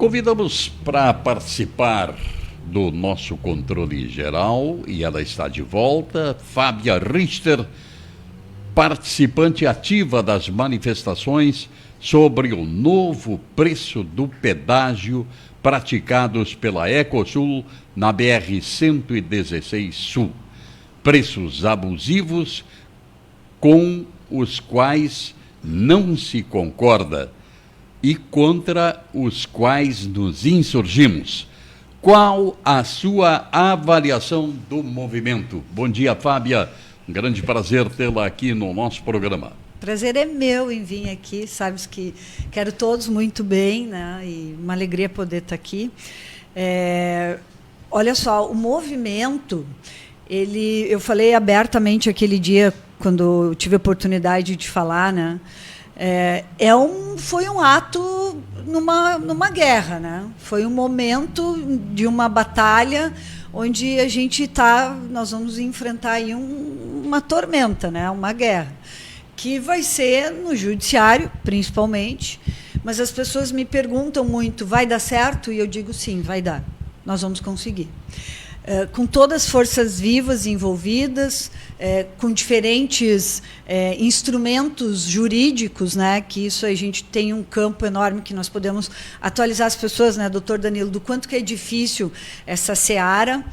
Convidamos para participar do nosso controle geral, e ela está de volta, Fábia Richter, participante ativa das manifestações sobre o novo preço do pedágio praticados pela Ecosul na BR-116 Sul. Preços abusivos com os quais não se concorda e contra os quais nos insurgimos. Qual a sua avaliação do movimento? Bom dia, Fábia. Um grande prazer tê-la aqui no nosso programa. Prazer é meu em vir aqui, sabes que quero todos muito bem, né? E uma alegria poder estar aqui. Olha só, o movimento, eu falei abertamente aquele dia, quando eu tive a oportunidade de falar, né? Foi um ato numa guerra, né? Foi um momento de uma batalha onde nós vamos enfrentar aí uma tormenta, né? Uma guerra, que vai ser no judiciário, principalmente, mas as pessoas me perguntam muito, vai dar certo? E eu digo sim, vai dar, nós vamos conseguir. Com todas as forças vivas envolvidas, com diferentes instrumentos jurídicos, né, que isso a gente tem um campo enorme que nós podemos atualizar as pessoas, né, doutor Danilo, do quanto que é difícil essa seara,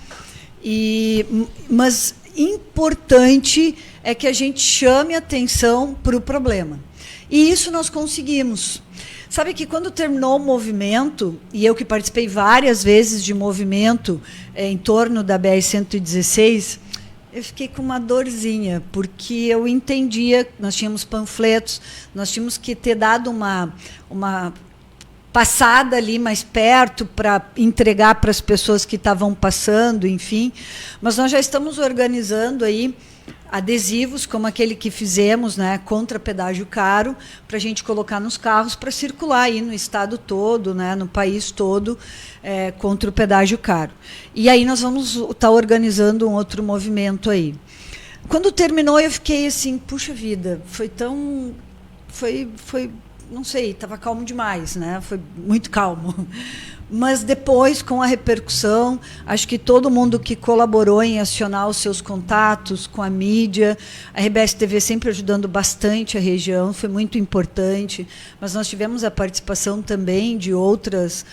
mas importante é que a gente chame atenção para o problema. E isso nós conseguimos. Sabe que quando terminou o movimento, e eu que participei várias vezes de movimento em torno da BR-116, eu fiquei com uma dorzinha, porque eu entendia, nós tínhamos panfletos, nós tínhamos que ter dado uma passada ali mais perto para entregar para as pessoas que estavam passando, enfim. Mas nós já estamos organizando aí adesivos, como aquele que fizemos, né, contra pedágio caro, para a gente colocar nos carros para circular aí no estado todo, né, no país todo, contra o pedágio caro. E aí nós vamos estar organizando um outro movimento aí. Quando terminou, eu fiquei assim, puxa vida, não sei, estava calmo demais, né? Foi muito calmo. Mas depois, com a repercussão, acho que todo mundo que colaborou em acionar os seus contatos com a mídia, a RBS TV sempre ajudando bastante a região, foi muito importante, mas nós tivemos a participação também de outras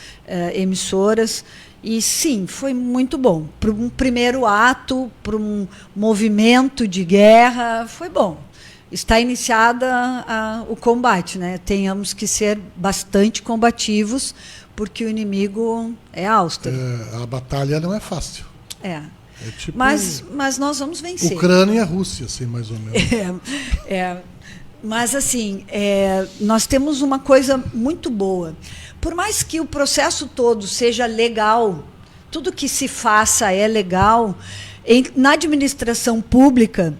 emissoras, e sim, foi muito bom. Para um primeiro ato, para um movimento de guerra, foi bom. Está iniciada o combate, né? Tenhamos que ser bastante combativos, porque o inimigo é austero. A batalha não é fácil. Tipo mas nós vamos vencer. Ucrânia e a Rússia, assim, mais ou menos. Mas, assim, nós temos uma coisa muito boa. Por mais que o processo todo seja legal, tudo que se faça é legal, na administração pública,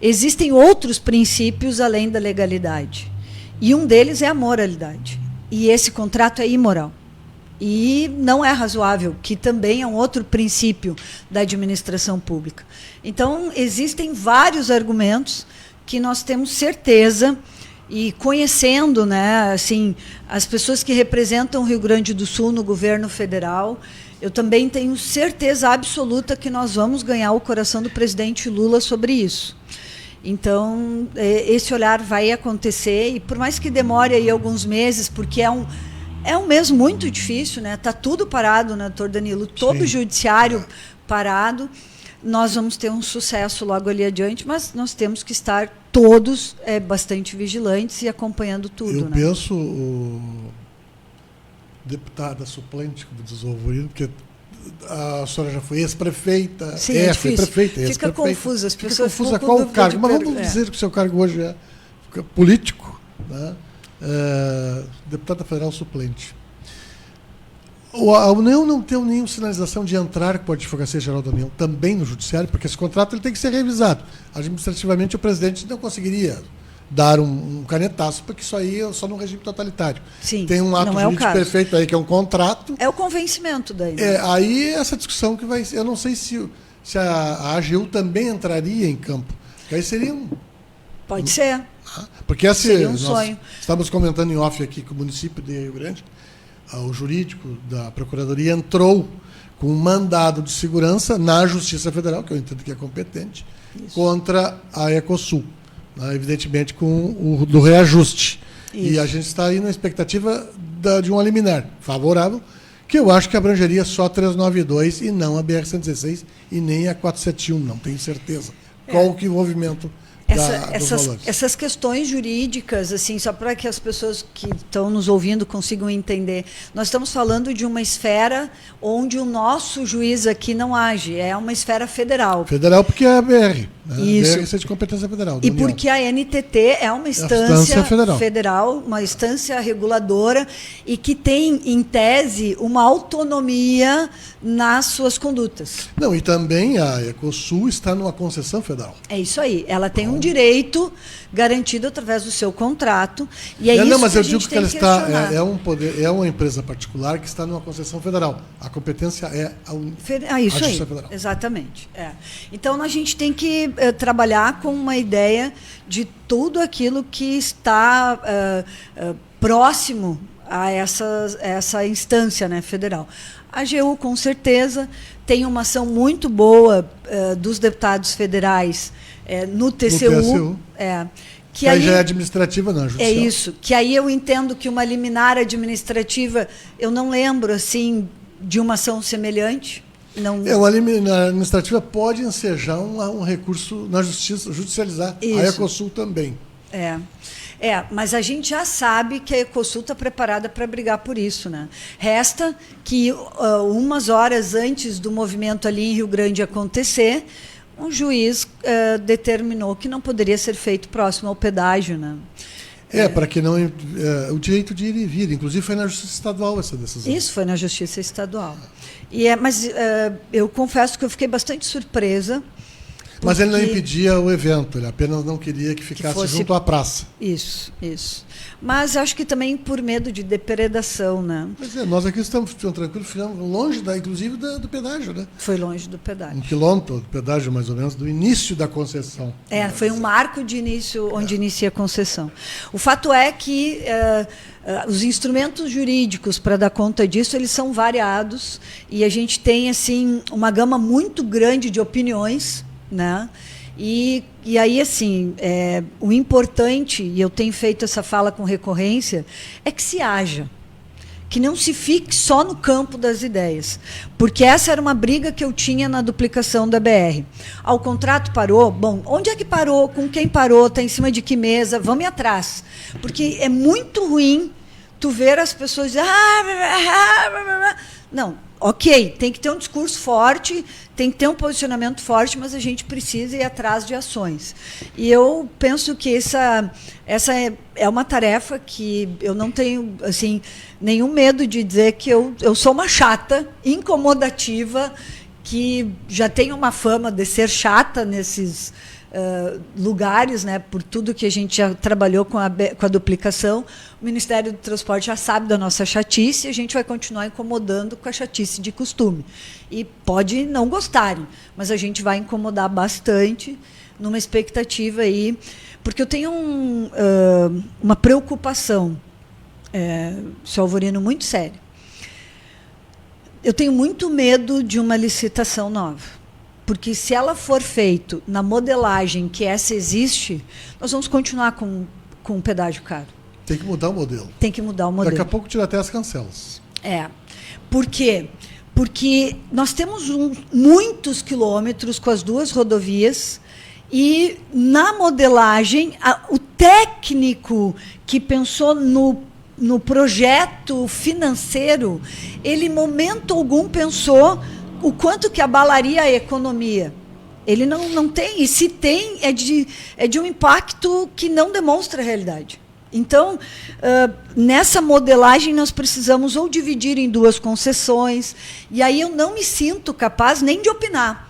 existem outros princípios além da legalidade. E um deles é a moralidade. E esse contrato é imoral. E não é razoável, que também é um outro princípio da administração pública. Então, existem vários argumentos que nós temos certeza, e conhecendo, né, assim, as pessoas que representam o Rio Grande do Sul no governo federal, eu também tenho certeza absoluta que nós vamos ganhar o coração do presidente Lula sobre isso. Então, esse olhar vai acontecer, e por mais que demore aí alguns meses, porque é um mês muito difícil, né? Está tudo parado, né, doutor Danilo? Todo o judiciário parado. Nós vamos ter um sucesso logo ali adiante, mas nós temos que estar todos bastante vigilantes e acompanhando tudo. Eu penso, deputada suplente, como diz o Alvorino, porque a senhora já foi ex-prefeita, foi prefeita, fica confusa, as pessoas ficam confusa qual o cargo, mas vamos dizer que o seu cargo hoje é político, né? Deputada federal suplente. A União não tem nenhuma sinalização de entrar com a Advocacia Geral da União também no Judiciário, porque esse contrato ele tem que ser revisado. Administrativamente, o presidente não conseguiria dar um canetaço, porque isso aí é só no regime totalitário. Sim, tem um ato jurídico perfeito aí, que é um contrato. É o convencimento daí. Né? Aí essa discussão que vai ser. Eu não sei se a AGU também entraria em campo. Porque aí seria um. Pode ser. Porque seria um nós sonho. Estamos comentando em off aqui com o município de Rio Grande. o jurídico da Procuradoria entrou com um mandado de segurança na Justiça Federal, que eu entendo que é competente, contra a Ecosul, né, evidentemente com o do reajuste. Isso. E a gente está aí na expectativa de uma liminar favorável, que eu acho que abrangeria só a 392 e não a BR-116 e nem a 471, não tenho certeza. Qual que é o movimento essas questões jurídicas, assim, só para que as pessoas que estão nos ouvindo consigam entender, nós estamos falando de uma esfera onde o nosso juiz aqui não age, é uma esfera federal. Federal porque é a BR. Né? Isso. A BR é de competência federal. E porque a NTT é uma instância federal, uma instância reguladora e que tem, em tese, uma autonomia nas suas condutas. Não, e também a Ecosul está numa concessão federal. É isso aí. Ela tem um direito garantido através do seu contrato. E isso não, mas que eu a gente digo que ela está é uma empresa particular que está numa concessão federal. A competência é a isso Justiça aí, Federal. Exatamente. É. Então a gente tem que trabalhar com uma ideia de tudo aquilo que está próximo a essa instância, né, federal. A AGU, com certeza, tem uma ação muito boa dos deputados federais no TCU. Que aí já é administrativa, não, judicial. É isso. Que aí eu entendo que uma liminar administrativa, eu não lembro assim de uma ação semelhante. Não... Uma liminar administrativa pode ensejar um recurso na justiça, judicializar. Isso. A Ecosul também. Mas a gente já sabe que a Ecosul está preparada para brigar por isso, né? Resta que umas horas antes do movimento ali em Rio Grande acontecer, um juiz determinou que não poderia ser feito próximo ao pedágio, né? Para que não o direito de ir e vir, inclusive foi na Justiça Estadual essa decisão. Isso foi na Justiça Estadual. Mas eu confesso que eu fiquei bastante surpresa. Mas ele não impedia o evento, ele apenas não queria que ficasse junto à praça. Isso. Mas acho que também por medo de depredação, né? Mas nós aqui estamos tranquilos, longe, inclusive, do pedágio, né? Foi longe do pedágio. 1 quilômetro do pedágio, mais ou menos, do início da concessão. Foi um marco de início, onde inicia a concessão. O fato é que os instrumentos jurídicos para dar conta disso, eles são variados, e a gente tem, assim, uma gama muito grande de opiniões, né? E aí, assim, o importante, e eu tenho feito essa fala com recorrência, é que se haja, que não se fique só no campo das ideias, porque essa era uma briga que eu tinha na duplicação da BR. O contrato parou, bom, onde é que parou, com quem parou, está em cima de que mesa, vamos ir atrás, porque é muito ruim tu ver as pessoas dizendo, não. Ok, tem que ter um discurso forte, tem que ter um posicionamento forte, mas a gente precisa ir atrás de ações. E eu penso que essa é uma tarefa que eu não tenho assim, nenhum medo de dizer que eu sou uma chata, incomodativa, que já tenho uma fama de ser chata nesses lugares, né, por tudo que a gente já trabalhou com a duplicação. O Ministério do Transporte já sabe da nossa chatice e a gente vai continuar incomodando com a chatice de costume. E pode não gostarem, mas a gente vai incomodar bastante numa expectativa aí, porque eu tenho uma preocupação, Sr. Alvorino, muito séria. Eu tenho muito medo de uma licitação nova. Porque se ela for feita na modelagem que essa existe, nós vamos continuar com um pedágio caro. Tem que mudar o modelo. Tem que mudar o modelo. Daqui a pouco tira até as cancelas. Por quê? Porque nós temos muitos quilômetros com as duas rodovias e, na modelagem, o técnico que pensou no projeto financeiro, ele, em momento algum, pensou o quanto que abalaria a economia. Ele não tem, e se tem, é de um impacto que não demonstra a realidade. Então, nessa modelagem, nós precisamos ou dividir em duas concessões, e aí eu não me sinto capaz nem de opinar,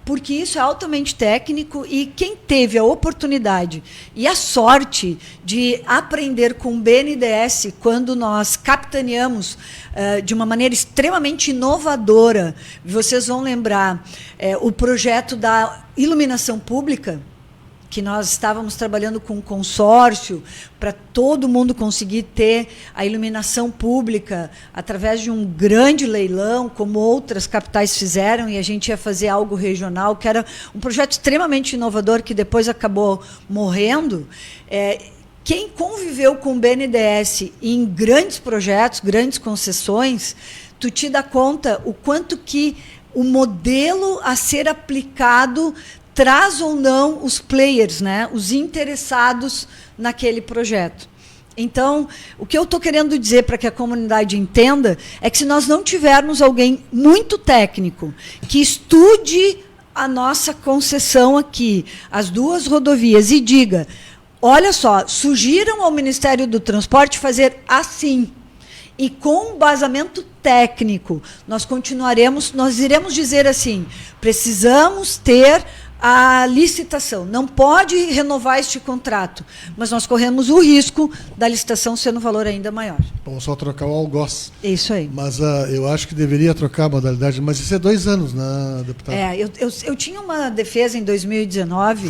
porque isso é altamente técnico, e quem teve a oportunidade e a sorte de aprender com o BNDES, quando nós capitaneamos de uma maneira extremamente inovadora, vocês vão lembrar o projeto da iluminação pública, que nós estávamos trabalhando com um consórcio para todo mundo conseguir ter a iluminação pública através de um grande leilão, como outras capitais fizeram, e a gente ia fazer algo regional, que era um projeto extremamente inovador, que depois acabou morrendo. Quem conviveu com o BNDES em grandes projetos, grandes concessões, tu te dá conta o quanto que o modelo a ser aplicado traz ou não os players, né, os interessados naquele projeto. Então, o que eu estou querendo dizer para que a comunidade entenda é que se nós não tivermos alguém muito técnico que estude a nossa concessão aqui, as 2 rodovias, e diga, olha só, sugiram ao Ministério do Transporte fazer assim, e com embasamento técnico, nós iremos dizer assim, precisamos ter a licitação, não pode renovar este contrato, mas nós corremos o risco da licitação sendo um valor ainda maior. Vamos só trocar o algoz. É isso aí. Mas eu acho que deveria trocar a modalidade, mas isso é 2 anos, né, deputado? Eu tinha uma defesa em 2019.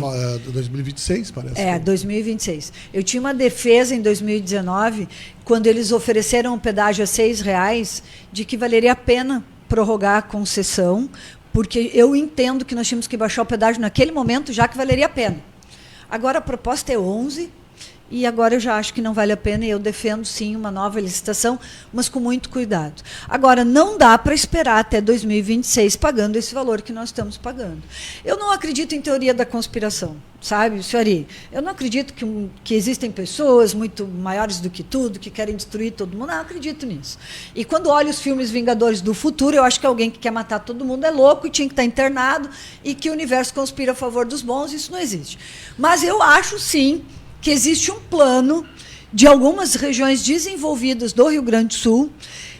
2026, parece. 2026. Eu tinha uma defesa em 2019, quando eles ofereceram o pedágio a R$6, de que valeria a pena prorrogar a concessão, porque eu entendo que nós tínhamos que baixar o pedágio naquele momento, já que valeria a pena. Agora a proposta é 11, e agora eu já acho que não vale a pena, e eu defendo, sim, uma nova licitação, mas com muito cuidado. Agora, não dá para esperar até 2026 pagando esse valor que nós estamos pagando. Eu não acredito em teoria da conspiração, sabe, senhori? Eu não acredito que existem pessoas muito maiores do que tudo, que querem destruir todo mundo. Não acredito nisso. E quando olho os filmes Vingadores do Futuro, eu acho que alguém que quer matar todo mundo é louco e tinha que estar internado, e que o universo conspira a favor dos bons. Isso não existe. Mas eu acho, sim, que existe um plano de algumas regiões desenvolvidas do Rio Grande do Sul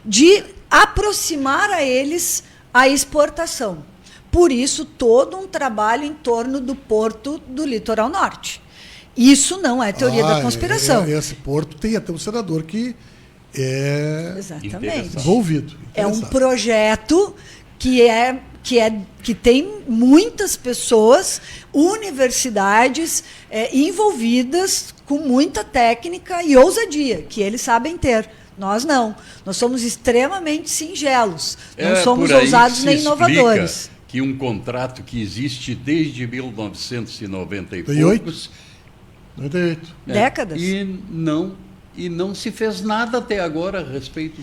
de aproximar a eles a exportação. Por isso, todo um trabalho em torno do porto do Litoral Norte. Isso não é teoria da conspiração. Esse porto tem até um senador que é exatamente envolvido. É um projeto que tem muitas pessoas, universidades envolvidas com muita técnica e ousadia, que eles sabem ter. Nós não. Nós somos extremamente singelos. Não somos ousados nem inovadores. Que um contrato que existe desde 1990 e poucos... 98. Décadas. E não se fez nada até agora a respeito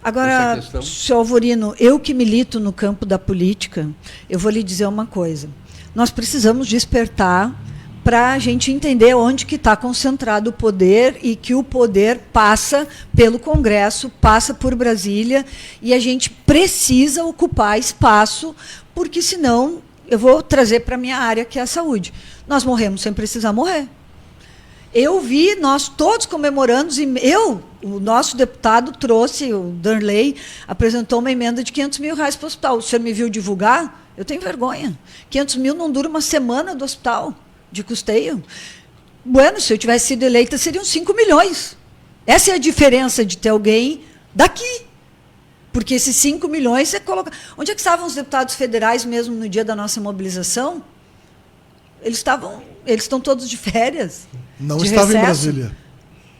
Agora, dessa questão. senhor Alvorino, eu que milito no campo da política, eu vou lhe dizer uma coisa. Nós precisamos despertar para a gente entender onde que está concentrado o poder, e que o poder passa pelo Congresso, passa por Brasília, e a gente precisa ocupar espaço, porque senão, eu vou trazer para a minha área, que é a saúde. Nós morremos sem precisar morrer. Eu vi nós todos comemorando, e o nosso deputado trouxe, o Darley, apresentou uma emenda de R$500 mil para o hospital. O senhor me viu divulgar? Eu tenho vergonha. 500 mil não dura uma semana do hospital de custeio. Bueno, se eu tivesse sido eleita, seriam 5 milhões. Essa é a diferença de ter alguém daqui. Porque esses 5 milhões, você coloca... Onde é que estavam os deputados federais mesmo no dia da nossa mobilização? Eles estão todos de férias. Não estavam em Brasília.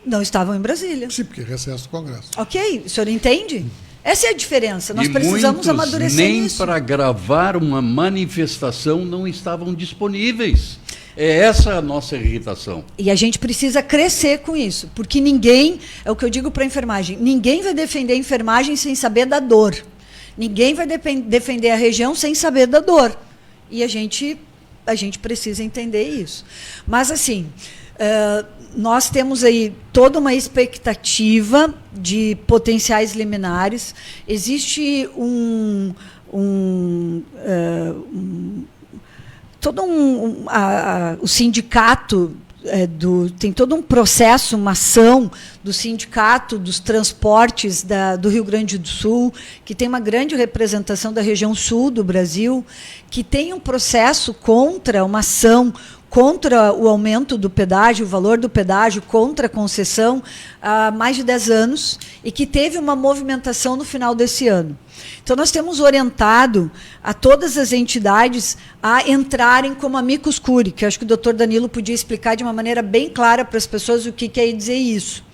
Não estavam em Brasília. Sim, porque recesso do Congresso. Ok, o senhor entende? Essa é a diferença. Nós precisamos amadurecer nem isso. para gravar uma manifestação não estavam disponíveis. É essa a nossa irritação. E a gente precisa crescer com isso, porque ninguém, é o que eu digo para a enfermagem, ninguém vai defender a enfermagem sem saber da dor. Ninguém vai defender a região sem saber da dor. E a gente precisa entender isso. Mas, assim, nós temos aí toda uma expectativa de potenciais liminares. Existe o sindicato tem todo um processo, uma ação do Sindicato dos Transportes do Rio Grande do Sul, que tem uma grande representação da região sul do Brasil, que tem um processo uma ação contra o aumento do pedágio, o valor do pedágio, contra a concessão, há mais de 10 anos, e que teve uma movimentação no final desse ano. Então, nós temos orientado a todas as entidades a entrarem como amicus curiae, que eu acho que o doutor Danilo podia explicar de uma maneira bem clara para as pessoas o que quer dizer isso.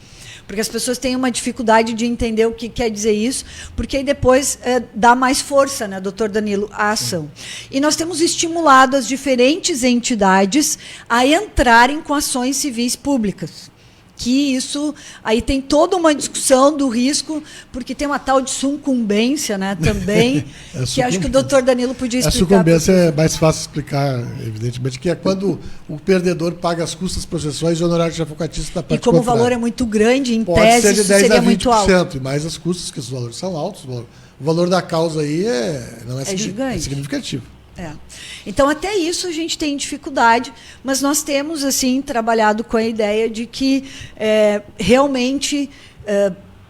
Porque as pessoas têm uma dificuldade de entender o que quer dizer isso, porque aí depois dá mais força, né, doutor Danilo, à ação. E nós temos estimulado as diferentes entidades a entrarem com ações civis públicas. Que isso, aí tem toda uma discussão do risco, porque tem uma tal de sucumbência, né, também, que acho que o doutor Danilo podia explicar. A sucumbência é mais fácil explicar, evidentemente, que é quando o perdedor paga as custas processuais e honorários de advocatício da parte E como contrária. o valor é muito grande, em Pode tese, ser de isso 10 seria a 20%, muito alto. e mais as custas, que os valores são altos. O valor da causa aí não é, gigante. É significativo. Então, até isso a gente tem dificuldade, mas nós temos assim trabalhado com a ideia de que realmente,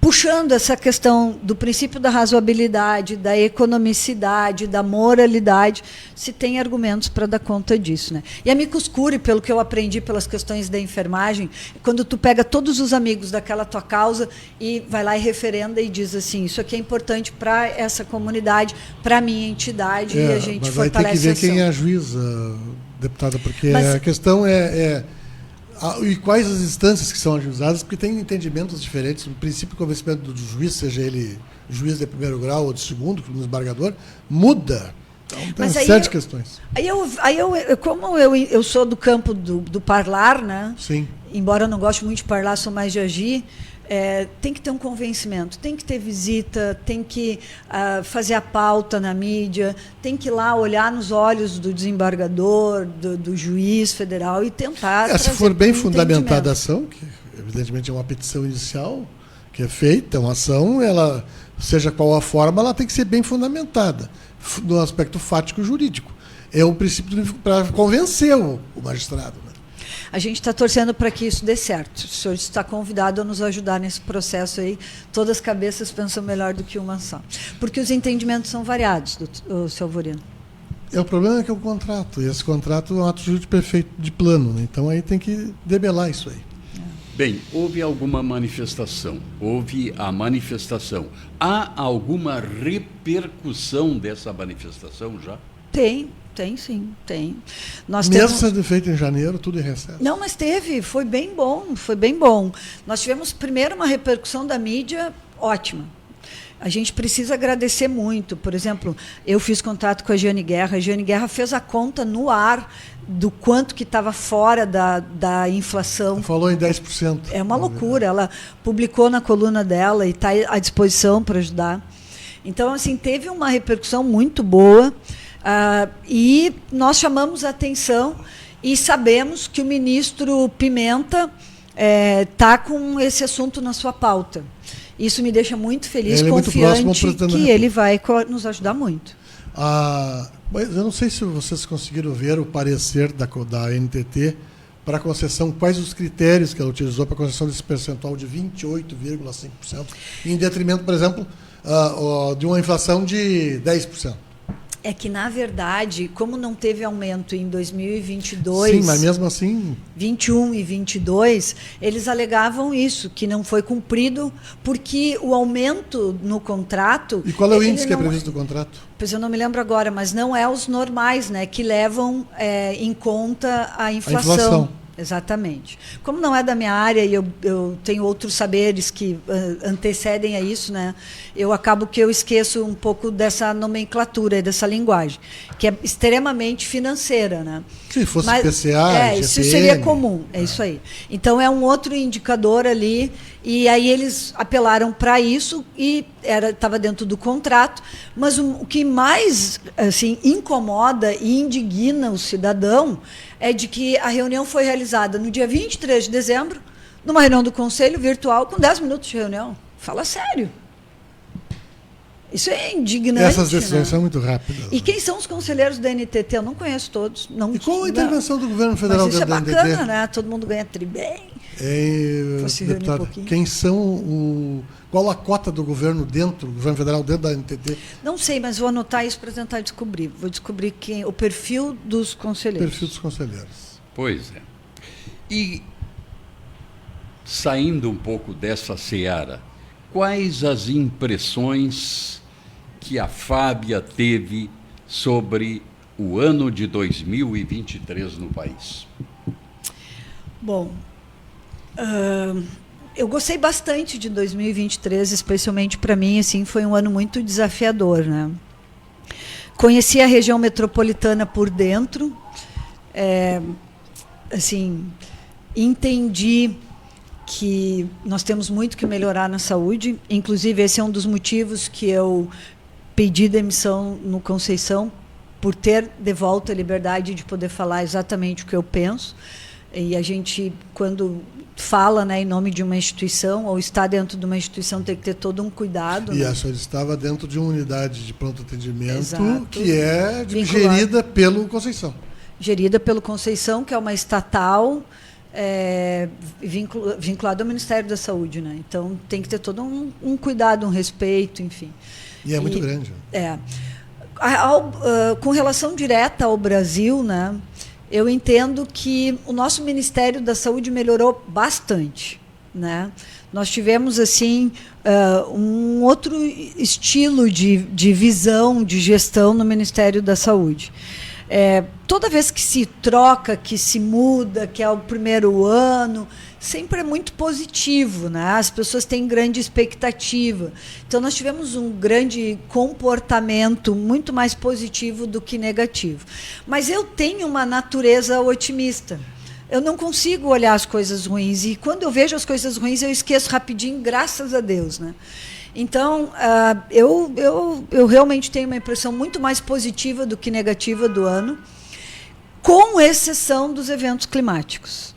puxando essa questão do princípio da razoabilidade, da economicidade, da moralidade, se tem argumentos para dar conta disso, né? E amicus curiae, pelo que eu aprendi pelas questões da enfermagem, quando tu pega todos os amigos daquela tua causa e vai lá e referenda e diz assim, isso aqui é importante para essa comunidade, para a minha entidade, e a gente mas fortalece aí tem que ver a ação. quem é a juíza, deputada, porque a questão e quais as instâncias que são ajuizadas, porque tem entendimentos diferentes. O princípio de convencimento do juiz, seja ele juiz de primeiro grau ou de segundo, como desembargador, muda. Então, tem uma série de questões. Como eu sou do campo do parlar, né? Sim. Embora eu não goste muito de parlar, sou mais de agir, tem que ter um convencimento, tem que ter visita, tem que fazer a pauta na mídia, tem que ir lá olhar nos olhos do desembargador, do juiz federal e tentar se for bem fundamentada a ação, que evidentemente é uma petição inicial que é feita, uma ação, ela, seja qual a forma, ela tem que ser bem fundamentada no aspecto fático jurídico. É o princípio para convencer o magistrado, né? A gente está torcendo para que isso dê certo. O senhor está convidado a nos ajudar nesse processo aí. Todas as cabeças pensam melhor do que uma só. Porque os entendimentos são variados, seu Alvorino. O problema é que é o contrato. E esse contrato é um ato jurídico perfeito de plano, né? Então aí tem que debelar isso aí. Bem, houve alguma manifestação? Houve a manifestação. Há alguma repercussão dessa manifestação já? Tem sim, tem. Mesmo sendo feito em janeiro, tudo em recesso. Não, mas foi bem bom. Nós tivemos primeiro uma repercussão da mídia ótima. A gente precisa agradecer muito. Por exemplo, eu fiz contato com a Jeane Guerra fez a conta no ar do quanto que estava fora da inflação. Falou em 10%. É uma loucura. Ela publicou na coluna dela e está à disposição para ajudar. Então, assim, teve uma repercussão muito boa. E nós chamamos a atenção e sabemos que o ministro Pimenta está com esse assunto na sua pauta. Isso me deixa muito feliz, confiante que ele vai nos ajudar muito. Mas eu não sei se vocês conseguiram ver o parecer da NTT para a concessão, quais os critérios que ela utilizou para a concessão desse percentual de 28,5%, em detrimento, por exemplo, de uma inflação de 10%. É que, na verdade, como não teve aumento em 2022... Sim, mas mesmo assim... 21 e 22, eles alegavam isso, que não foi cumprido, porque o aumento no contrato... E qual é o índice que é previsto no contrato? Pois eu não me lembro agora, mas não é os normais, né, que levam em conta a inflação. Exatamente. Como não é da minha área e eu tenho outros saberes que antecedem a isso, né, eu acabo que eu esqueço um pouco dessa nomenclatura, dessa linguagem, que é extremamente financeira, né? Se fosse PCA, isso seria comum, isso aí. Então é um outro indicador ali, e aí eles apelaram para isso e estava dentro do contrato, mas o que mais assim incomoda e indigna o cidadão é de que a reunião foi realizada no dia 23 de dezembro, numa reunião do Conselho virtual, com 10 minutos de reunião. Fala sério. Isso é indignante. Essas decisões são muito rápidas. E quem são os conselheiros da NTT? Eu não conheço todos. E qual a intervenção do governo federal dentro da NTT? Isso é bacana, né? Todo mundo ganha bem. Deputado, quem são qual a cota do governo governo federal dentro da NTT? Não sei, mas vou anotar isso para tentar descobrir. Vou descobrir o perfil dos conselheiros. Perfil dos conselheiros. Pois é. E, saindo um pouco dessa seara, quais as impressões que a Fábia teve sobre o ano de 2023 no país? Bom, eu gostei bastante de 2023, especialmente para mim, assim, foi um ano muito desafiador, né? Conheci a região metropolitana por dentro, assim, entendi que nós temos muito que melhorar na saúde. Inclusive, esse é um dos motivos que eu pedi demissão no Conceição, por ter de volta a liberdade de poder falar exatamente o que eu penso. E a gente, quando fala, né, em nome de uma instituição, ou está dentro de uma instituição, tem que ter todo um cuidado. E né? a senhora estava dentro de uma unidade de pronto atendimento. Exato. Que é gerida pelo Conceição. Gerida pelo Conceição, que é uma estatal vinculada ao Ministério da Saúde. Né? Então, tem que ter todo um cuidado, um respeito, enfim. E é muito grande. Com relação direta ao Brasil, né, eu entendo que o nosso Ministério da Saúde melhorou bastante. Né? Nós tivemos assim um outro estilo de visão, de gestão no Ministério da Saúde. Toda vez que se troca, que se muda, que é o primeiro ano, sempre é muito positivo, né? As pessoas têm grande expectativa. Então, nós tivemos um grande comportamento muito mais positivo do que negativo. Mas eu tenho uma natureza otimista. Eu não consigo olhar as coisas ruins. E quando eu vejo as coisas ruins, eu esqueço rapidinho, graças a Deus, né? Então, eu realmente tenho uma impressão muito mais positiva do que negativa do ano, com exceção dos eventos climáticos.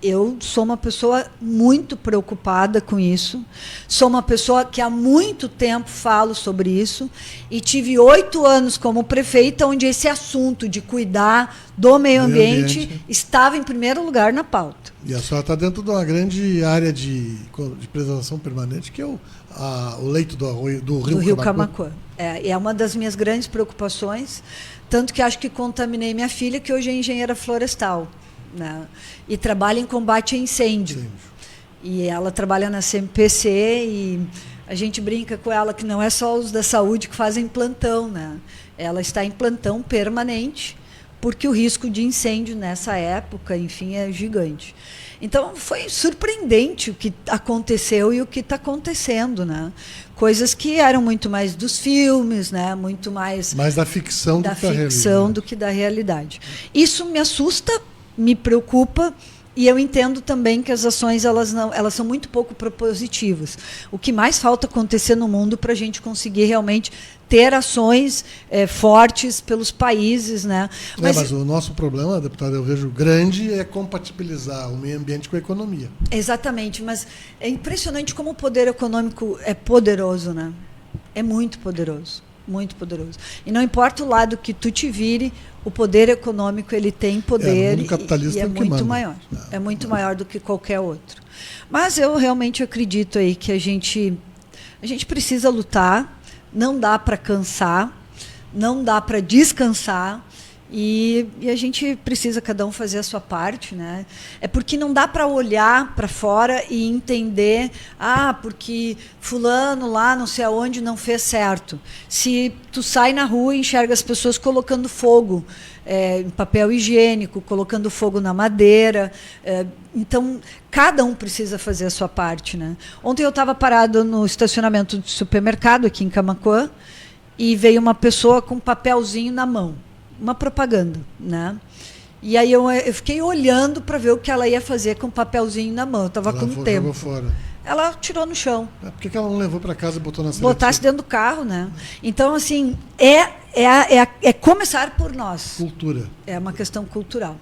Eu sou uma pessoa muito preocupada com isso, sou uma pessoa que há muito tempo falo sobre isso, e tive 8 anos como prefeita, onde esse assunto de cuidar do meio ambiente estava em primeiro lugar na pauta. E a senhora está dentro de uma grande área de preservação permanente, que é o leito do Rio Camaquã. É uma das minhas grandes preocupações, tanto que acho que contaminei minha filha, que hoje é engenheira florestal. Né? E trabalha em combate a incêndio. Sim. E ela trabalha na CMPC e a gente brinca com ela que não é só os da saúde que fazem plantão, né? Ela está em plantão permanente, porque o risco de incêndio nessa época, enfim, é gigante. Então, foi surpreendente o que aconteceu e o que está acontecendo, né? Coisas que eram muito mais dos filmes, né? Muito mais da ficção do que da realidade. Isso me assusta, me preocupa, e eu entendo também que as ações elas são muito pouco propositivas. O que mais falta acontecer no mundo para a gente conseguir realmente ter ações fortes pelos países, né? Mas o nosso problema, deputada, eu vejo grande, é compatibilizar o meio ambiente com a economia. Exatamente, mas é impressionante como o poder econômico é poderoso, né? É muito poderoso. Muito poderoso. E não importa o lado que tu te vire, o poder econômico ele tem poder e é muito maior. É muito maior do que qualquer outro. Mas eu realmente acredito aí que a gente precisa lutar, não dá para cansar, não dá para descansar. E a gente precisa cada um fazer a sua parte, né? É porque não dá para olhar para fora e entender, porque fulano lá não sei aonde não fez certo. Se tu sai na rua e enxerga as pessoas colocando fogo em papel higiênico, colocando fogo na madeira, então cada um precisa fazer a sua parte, né? Ontem eu estava parado no estacionamento do supermercado aqui em Camaquã e veio uma pessoa com um papelzinho na mão. Uma propaganda, né? E aí eu fiquei olhando para ver o que ela ia fazer com o papelzinho na mão. Eu estava com tempo. Jogou fora. Ela tirou no chão. Por que ela não levou para casa e botou na seletiva? Botasse dentro do carro, né? Então, assim, é começar por nós. Cultura. É uma questão cultural.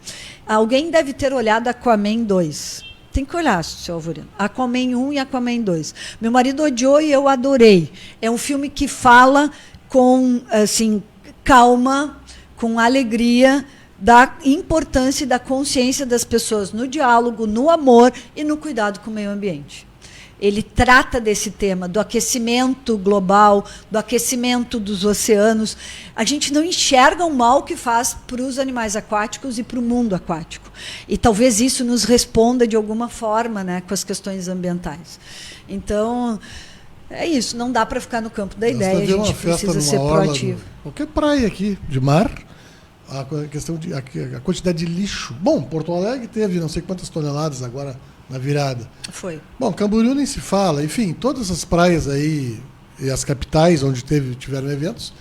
Alguém deve ter olhado Aquaman 2. Tem que olhar, seu Alvorino. Aquaman 1 e Aquaman 2. Meu marido odiou e eu adorei. É um filme que fala com, assim, calma, com alegria, da importância e da consciência das pessoas no diálogo, no amor e no cuidado com o meio ambiente. ele trata desse tema, do aquecimento global, do aquecimento dos oceanos. A gente não enxerga o mal que faz para os animais aquáticos e para o mundo aquático. E talvez isso nos responda de alguma forma, né, com as questões ambientais. Então, é isso, não dá para ficar no campo da ideia, a gente precisa ser proativo. Qualquer praia aqui de mar, a questão de a quantidade de lixo. Bom, Porto Alegre teve não sei quantas toneladas agora na virada. Foi. Bom, Camboriú nem se fala. Enfim, todas as praias aí e as capitais onde tiveram eventos,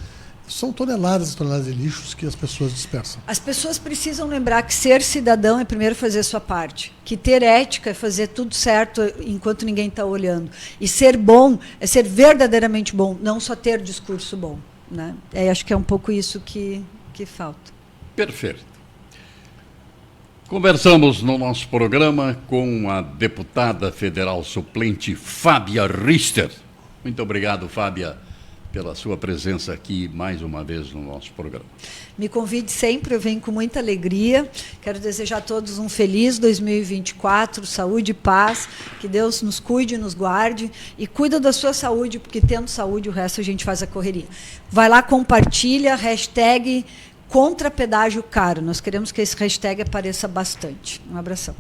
são toneladas e toneladas de lixos que as pessoas dispersam. As pessoas precisam lembrar que ser cidadão é primeiro fazer a sua parte, que ter ética é fazer tudo certo enquanto ninguém está olhando. E ser bom é ser verdadeiramente bom, não só ter discurso bom, né? Acho que é um pouco isso que falta. Perfeito. Conversamos no nosso programa com a deputada federal suplente Fábia Richter. Muito obrigado, Fábia, pela sua presença aqui mais uma vez no nosso programa. Me convide sempre, eu venho com muita alegria. Quero desejar a todos um feliz 2024, saúde e paz, que Deus nos cuide, nos guarde e cuida da sua saúde, porque tendo saúde o resto a gente faz a correria. Vai lá, compartilha, hashtag contra pedágio caro. Nós queremos que esse hashtag apareça bastante. Um abração.